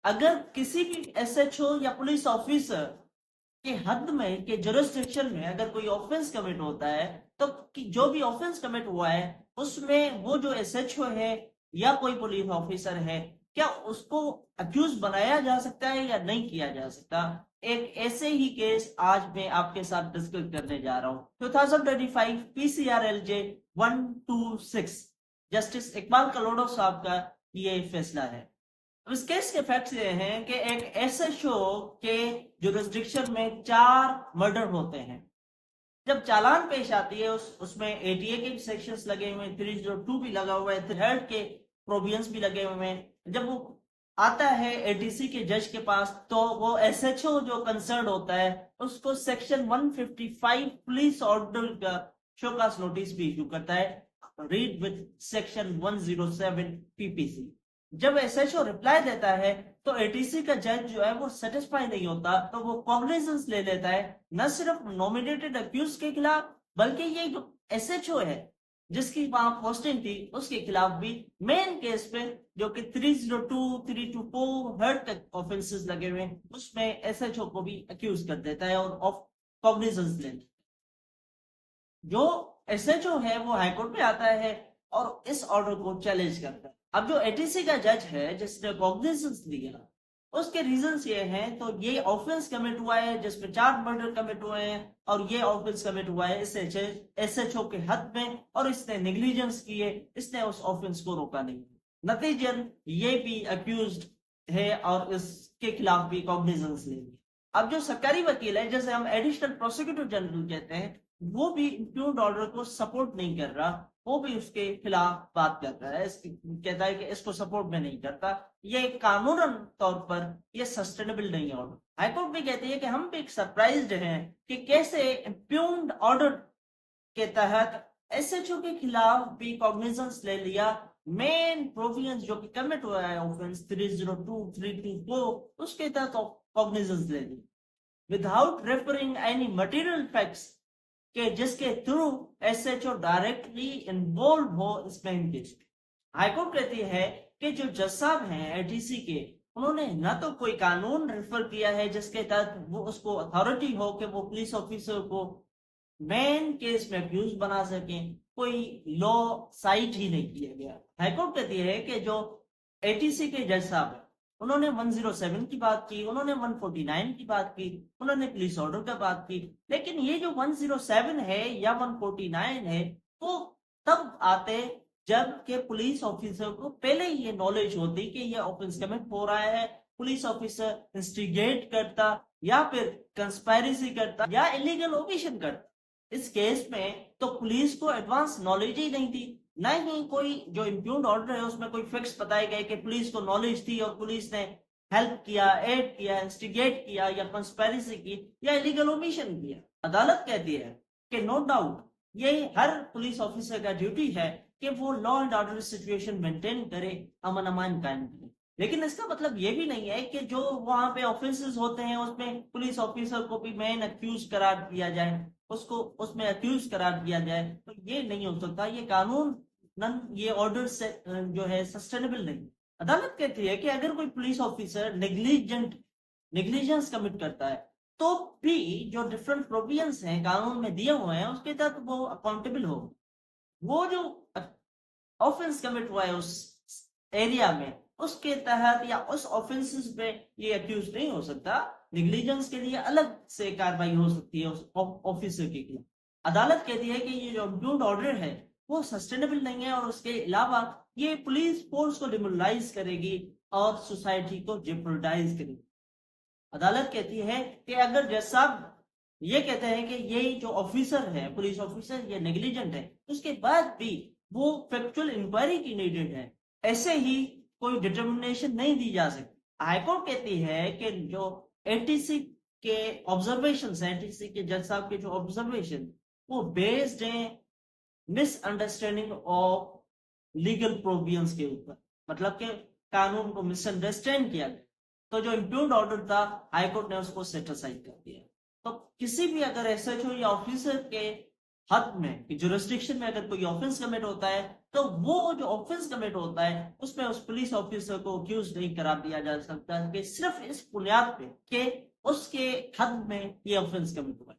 अगर किसी भी एसएचओ या पुलिस ऑफिसर के हद में के जुरिस्डिक्शन में अगर कोई ऑफेंस कमिट होता है, तो जो भी ऑफेंस कमिट हुआ है उसमें वो जो एसएचओ है या कोई पुलिस ऑफिसर है, क्या उसको अक्यूज बनाया जा सकता है या नहीं किया जा सकता। एक ऐसे ही केस आज मैं आपके साथ डिस्कस करने जा रहा हूं। 2025 पीसीआरएलजे 126 जस्टिस इकबाल कलोडो साहब का ये फैसला है। इस केस के फैक्ट्स ये हैं कि एक एसएचओ के जुरिस्डिक्शन में 4 मर्डर होते हैं। जब चालान पेश आती है उसमें एटीए के भी सेक्शंस लगे हुए हैं, 302 भी लगा हुआ है, थर्ड के प्रोविजंस भी लगे हुए हैं। जब वो आता है एटीसी के जज के पास, तो वो एसएचओ जो कंसर्न होता है उसको सेक्शन 155 पुलिस ऑर्डर का शोकास नोटिस भी इशू करता है, रीड विद सेक्शन 107 पीपीसी। जब एसएचओ रिप्लाई देता है तो एटीसी का जज जो है वो सेटिस्फाई नहीं होता, तो वो कॉग्निजेंस ले लेता है न सिर्फ नॉमिनेटेड अक्यूज के खिलाफ, बल्कि ये जो एसएचओ है जिसकी वहां पोस्टिंग थी उसके खिलाफ भी मेन केस पे, जो कि 302 324 हर्ट तक ऑफेंसेस लगे हुए हैं, उसमें एसएचओ को भी अक्यूज कर देता है और ऑफ कॉग्निजेंस ले। जो एसएचओ है वो हाईकोर्ट में आता है और इस ऑर्डर को चैलेंज करता है। अब जो एटीसी का जज है जिसने कॉग्निजेंस लिया, उसके रीजंस ये हैं, तो ये ऑफेंस कमिट हुआ है जिसमें 4 मर्डर कमिट हुए हैं, और ये ऑफेंस कमिट हुआ है एसएचओ के हद में, और इसने नेग्लिजेंस की है, इसने उस ऑफेंस को रोका नहीं। नतीजन ये भी अक्यूज्ड है और इसके खिलाफ भी कॉग्निजेंस लेंगे। अब जो सरकारी वकील है, जैसे हम एडिशनल प्रोसिक्यूटर जनरल कहते हैं, वो भी इम्प्यूग्ड ऑर्डर को सपोर्ट नहीं कर रहा, वो भी उसके खिलाफ बात कर रहा है, कहता है कि इसको सपोर्ट में नहीं करता, ये कानूनन तौर पर ये सस्टेनेबल नहीं है ऑर्डर। हाईकोर्ट भी कहती है कि हम भी सरप्राइज्ड हैं कि कैसे इम्प्यूग्ड ऑर्डर के तहत एसएचओ के खिलाफ भी कॉग्निजेंस ले लिया। मेन प्रोविजंस जो कि कमिट हुआ है ऑफेंस 302 324 उसके तहत कॉग्निजेंस ले ली without referring any material facts के जिसके थ्रू एसएचओ डायरेक्टली इन्वॉल्व हो इस मेन केस। हाईकोर्ट कहती है कि जो जज साहब हैं एटीसी के, उन्होंने न तो कोई कानून रेफर किया है जिसके तहत वो उसको अथॉरिटी हो कि वो पुलिस ऑफिसर को मेन केस में अक्यूज बना सके, कोई लॉ साइट ही नहीं किया गया। हाईकोर्ट कहती है कि जो एटीसी के जज साहब है उन्होंने 107 की बात की, उन्होंने 149 की बात की, उन्होंने पुलिस ऑर्डर का बात की, लेकिन ये जो 107 है या 149 है वो तब आते जब के पुलिस ऑफिसर को पहले ही ये नॉलेज होती कि ये ऑफेंस कमिट हो रहा है, पुलिस ऑफिसर इंस्टिगेट करता या फिर कंस्पायरेसी करता या इलीगल ओमिशन करता। इस केस में तो पुलिस को एडवांस नॉलेज ही नहीं थी, न ही कोई जो इम्प्यूग्ड ऑर्डर है उसमें कोई फिक्स बताए गए कि पुलिस को नॉलेज थी और पुलिस ने हेल्प किया, एड किया, इंस्टिगेट किया या कंस्पायरेसी की या इलीगल ओमिशन किया। अदालत कहती है कि नो डाउट ये हर पुलिस ऑफिसर का ड्यूटी है कि वो law and order situation maintain करे, अमन अमान कायम करे, लेकिन इसका मतलब ये भी नहीं है कि जो वहां पे ऑफेंसेस होते हैं उसमें पुलिस ऑफिसर को भी मेन अक्यूज करार दिया जाए, उसको उसमें अक्यूज करार दिया जाए, तो ये नहीं हो सकता, ये कानून ये ऑर्डर से जो है सस्टेनेबल नहीं। अदालत कहती है कि अगर कोई पुलिस ऑफिसर नेग्लिजेंस कमिट करता है तो भी जो डिफरेंट प्रोविजंस हैं कानून में दिए हुए हैं उसके तहत वो अकाउंटेबल हो। वो जो ऑफेंस कमिट हुआ है उस एरिया में उसके तहत या उस ऑफेंसेस पे ये अक्यूज नहीं हो सकता, निग्लिजेंस के लिए अलग से कार्रवाई हो सकती है उस ऑफिसर के खिलाफ। अदालत कहती है कि ये जो इम्प्यूग्ड ऑर्डर है वो सस्टेनेबल नहीं है और उसके अलावा ये पुलिस फोर्स को डिमोरलाइज करेगी और सोसाइटी को जेपरडाइज करेगी। अदालत कहती है कि अगर जज साहब ये कहते हैं कि ये जो ऑफिसर है पुलिस ऑफिसर ये नेग्लिजेंट है, उसके बाद भी वो फैक्चुअल इंक्वायरी की नीडेड है, ऐसे ही कोई डिटर्मिनेशन नहीं दी जा सकती। हाईकोर्ट कहती है कि जो एटीसी के ऑब्जर्वेशन है, एटीसी के जज साहब के जो ऑब्जर्वेशन वो बेस्ड है मिसअंडरस्टैंडिंग ऑफ लीगल प्रोविजंस के ऊपर, मतलब के कानून को मिसअंडरस्टैंड किया गया, तो जो इम्प्यूग्ड ऑर्डर था हाईकोर्ट ने उसको सेट असाइड कर दिया। तो किसी भी अगर एसएचओ या ऑफिसर के हद में कि जुरिस्डिक्शन में अगर कोई ऑफेंस कमिट होता है तो वो जो ऑफेंस कमिट होता है उसमें उस पुलिस ऑफिसर को अक्यूज नहीं करार दिया जा सकता कि सिर्फ इस बुनियाद पे कि उसके हद में ये ऑफेंस कमिट हुआ है।